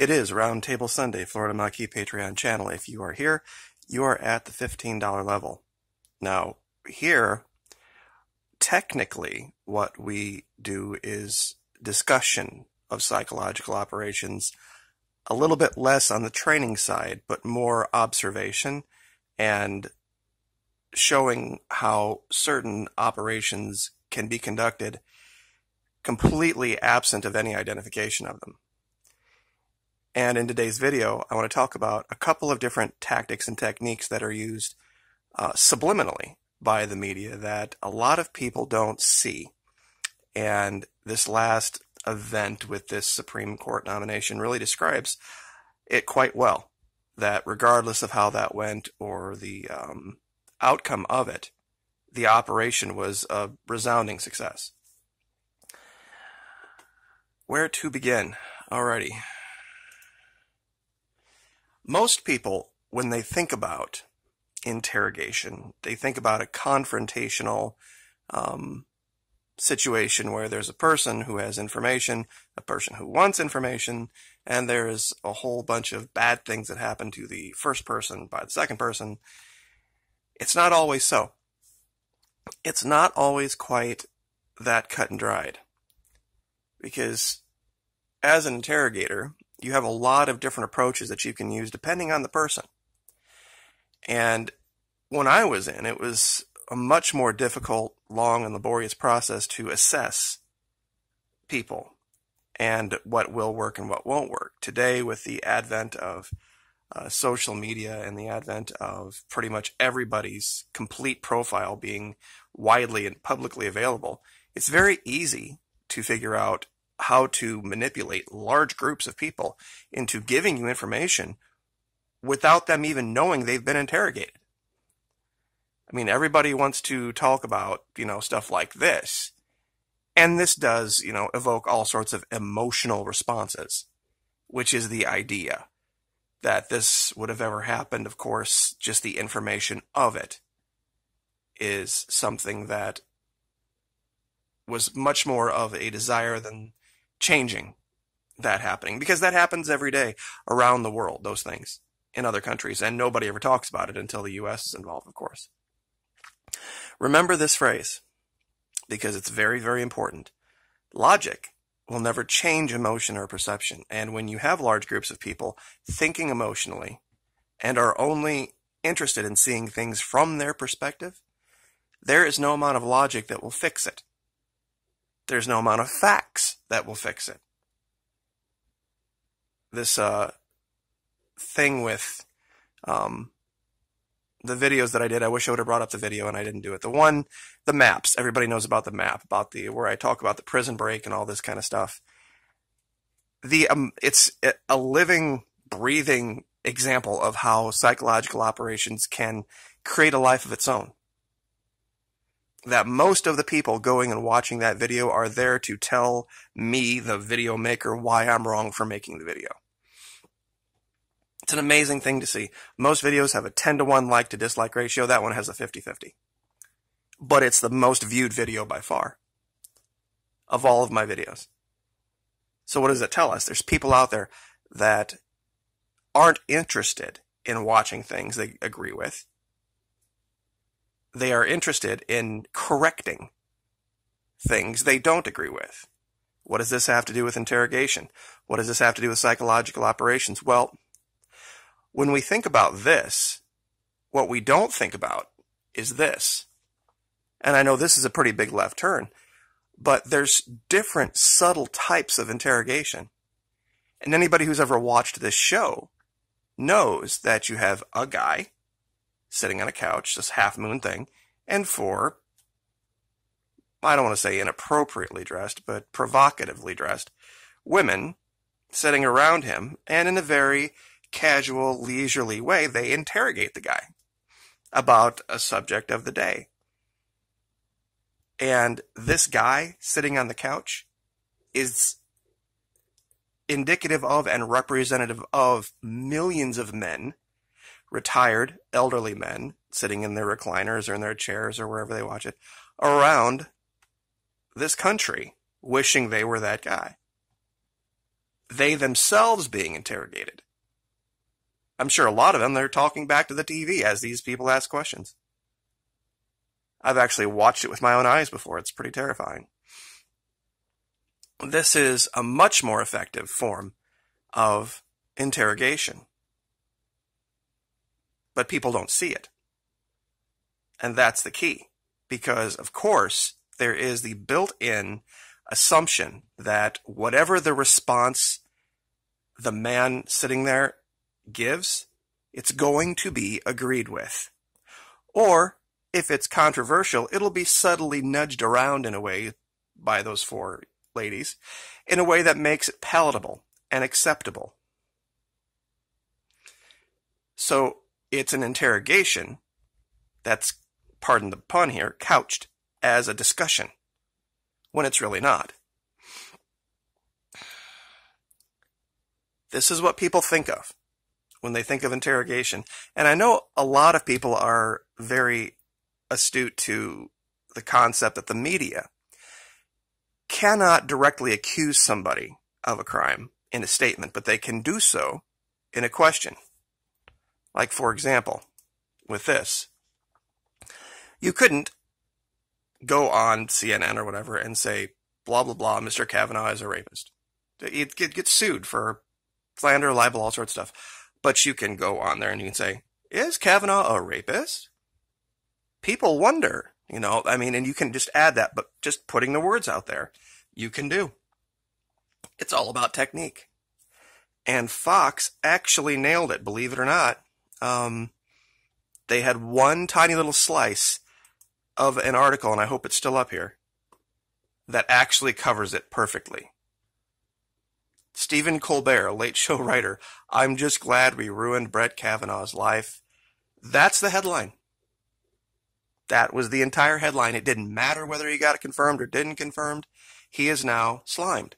It is Roundtable Sunday, Florida Maquis Patreon channel. If you are here, you are at the $15 level. Now, here, technically, what we do is discussion of psychological operations, a little bit less on the training side, but more observation and showing how certain operations can be conducted completely absent of any identification of them. And in today's video, I want to talk about a couple of different tactics and techniques that are used subliminally by the media that a lot of people don't see. And this last event with this Supreme Court nomination really describes it quite well, that regardless of how that went or the outcome of it, the operation was a resounding success. Where to begin? Alrighty. Most people, when they think about interrogation, they think about a confrontational situation where there's a person who has information, a person who wants information, and there's a whole bunch of bad things that happen to the first person by the second person. It's not always so. It's not always quite that cut and dried. Because as an interrogator, you have a lot of different approaches that you can use depending on the person. And when I was in, it was a much more difficult, long, and laborious process to assess people and what will work and what won't work. Today, with the advent of social media and the advent of pretty much everybody's complete profile being widely and publicly available, it's very easy to figure out how to manipulate large groups of people into giving you information without them even knowing they've been interrogated. I mean, everybody wants to talk about, stuff like this. And this does, evoke all sorts of emotional responses, which is the idea that this would have ever happened. Of course, just the information of it is something that was much more of a desire than changing that happening, because that happens every day around the world, those things in other countries, and nobody ever talks about it until the US is involved, of course. Remember this phrase, because it's very, very important. Logic will never change emotion or perception, and when you have large groups of people thinking emotionally and are only interested in seeing things from their perspective, there is no amount of logic that will fix it. There's no amount of facts that will fix it. This thing with the videos that I did, I wish I would have brought up the video and I didn't do it. The maps, everybody knows about the map, where I talk about the prison break and all this kind of stuff. It's a living, breathing example of how psychological operations can create a life of its own. That most of the people going and watching that video are there to tell me, the video maker, why I'm wrong for making the video. It's an amazing thing to see. Most videos have a 10-to-1 like to dislike ratio. That one has a 50-50. But it's the most viewed video by far of all of my videos. So what does it tell us? There's people out there that aren't interested in watching things they agree with. They are interested in correcting things they don't agree with. What does this have to do with interrogation? What does this have to do with psychological operations? Well, when we think about this, what we don't think about is this. And I know this is a pretty big left turn, but there's different subtle types of interrogation. And anybody who's ever watched this show knows that you have a guy sitting on a couch, this half-moon thing, and four, I don't want to say inappropriately dressed, but provocatively dressed, women sitting around him, and in a very casual, leisurely way, they interrogate the guy about a subject of the day. And this guy sitting on the couch is indicative of and representative of millions of men, retired elderly men sitting in their recliners or in their chairs or wherever they watch it, around this country, wishing they were that guy. they themselves being interrogated. I'm sure a lot of them, they're talking back to the TV as these people ask questions. I've actually watched it with my own eyes before. It's pretty terrifying. This is a much more effective form of interrogation. But people don't see it. And that's the key. Because, of course, there is the built-in assumption that whatever the response the man sitting there gives, it's going to be agreed with. Or, if it's controversial, it'll be subtly nudged around in a way by those four ladies, in a way that makes it palatable and acceptable. So, it's an interrogation that's, pardon the pun here, couched as a discussion, when it's really not. This is what people think of when they think of interrogation. And I know a lot of people are very astute to the concept that the media cannot directly accuse somebody of a crime in a statement, but they can do so in a question. Like, for example, with this. You couldn't go on CNN or whatever and say, blah, blah, blah, Mr. Kavanaugh is a rapist. You'd get sued for slander, libel, all sorts of stuff. But you can go on there and you can say, is Kavanaugh a rapist? People wonder, and you can just add that, but just putting the words out there, you can do. It's all about technique. And Fox actually nailed it, believe it or not. They had one tiny little slice of an article, and I hope it's still up here, that actually covers it perfectly. Stephen Colbert, a late show writer, I'm just glad we ruined Brett Kavanaugh's life. That's the headline. That was the entire headline. It didn't matter whether he got it confirmed or didn't confirmed. He is now slimed.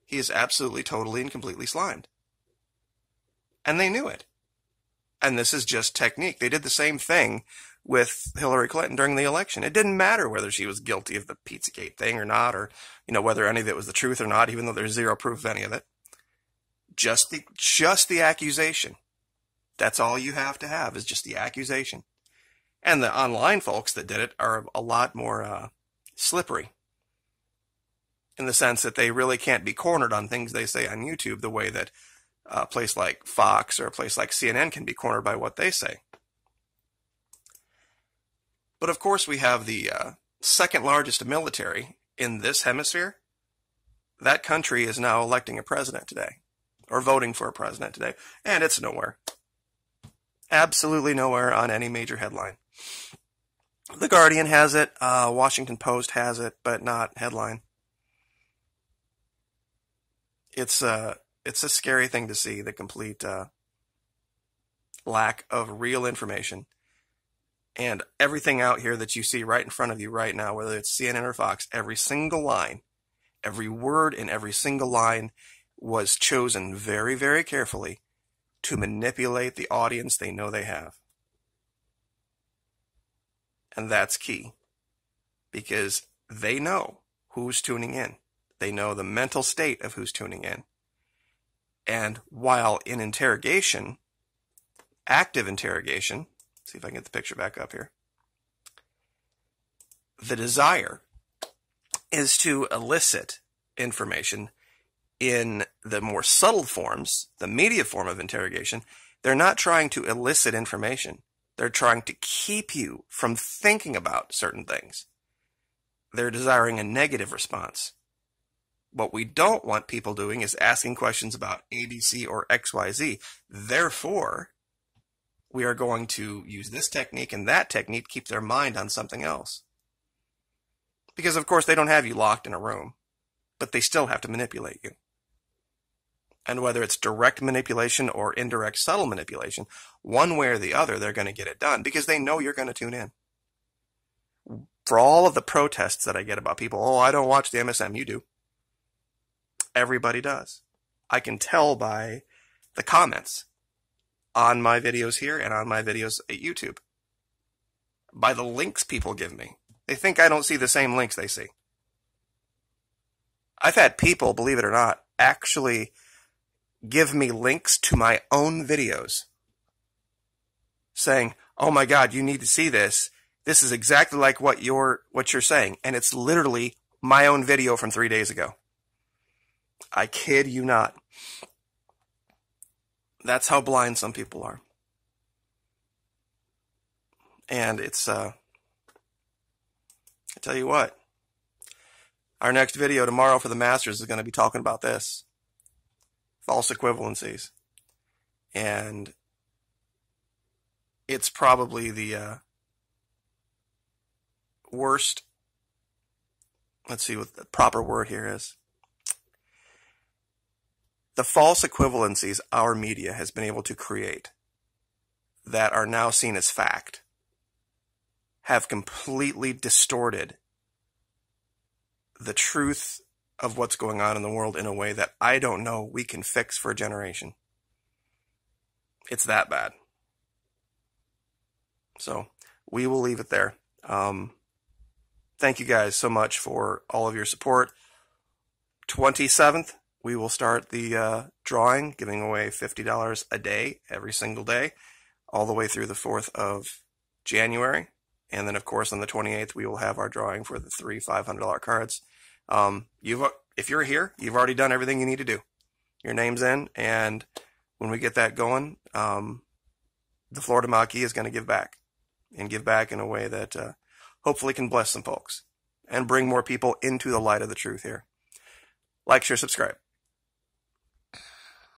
He is absolutely, totally, and completely slimed. And they knew it. And this is just technique. They did the same thing with Hillary Clinton during the election. It didn't matter whether she was guilty of the Pizzagate thing or not, or, whether any of it was the truth or not, even though there's zero proof of any of it. Just the accusation. That's all you have to have, is just the accusation. And the online folks that did it are a lot more slippery, in the sense that they really can't be cornered on things they say on YouTube the way that a place like Fox or a place like CNN can be cornered by what they say. But of course we have the second largest military in this hemisphere. That country is now electing a president today, or voting for a president today, and it's nowhere. Absolutely nowhere on any major headline. The Guardian has it, Washington Post has it, but not headline. It's a scary thing to see, the complete lack of real information. And everything out here that you see right in front of you right now, whether it's CNN or Fox, every single line, every word in every single line was chosen very, very carefully to manipulate the audience they know they have. And that's key, because they know who's tuning in. They know the mental state of who's tuning in. And while in interrogation, active interrogation, see if I can get the picture back up here, the desire is to elicit information in the more subtle forms, the media form of interrogation. They're not trying to elicit information. They're trying to keep you from thinking about certain things. They're desiring a negative response. What we don't want people doing is asking questions about ABC or XYZ. Therefore, we are going to use this technique and that technique to keep their mind on something else. Because, of course, they don't have you locked in a room, but they still have to manipulate you. And whether it's direct manipulation or indirect subtle manipulation, one way or the other, they're going to get it done because they know you're going to tune in. For all of the protests that I get about people, oh, I don't watch the MSM, you do. Everybody does. I can tell by the comments on my videos here and on my videos at YouTube. By the links people give me. They think I don't see the same links they see. I've had people, believe it or not, actually give me links to my own videos saying, oh my God, you need to see this. This is exactly like what you're saying. And it's literally my own video from 3 days ago. I kid you not. That's how blind some people are. And it's, I tell you what, our next video tomorrow for the Masters is going to be talking about this. False equivalencies. And it's probably the worst, let's see what the proper word here is. The false equivalencies our media has been able to create that are now seen as fact have completely distorted the truth of what's going on in the world in a way that I don't know we can fix for a generation. It's that bad. So we will leave it there. Thank you guys so much for all of your support. 27th, we will start the drawing, giving away $50 a day, every single day, all the way through the 4th of January. And then, of course, on the 28th, we will have our drawing for the 3 $500 cards. If you're here, you've already done everything you need to do. Your name's in, and when we get that going, the Florida Maquis is going to give back, and give back in a way that hopefully can bless some folks and bring more people into the light of the truth here. Like, share, subscribe.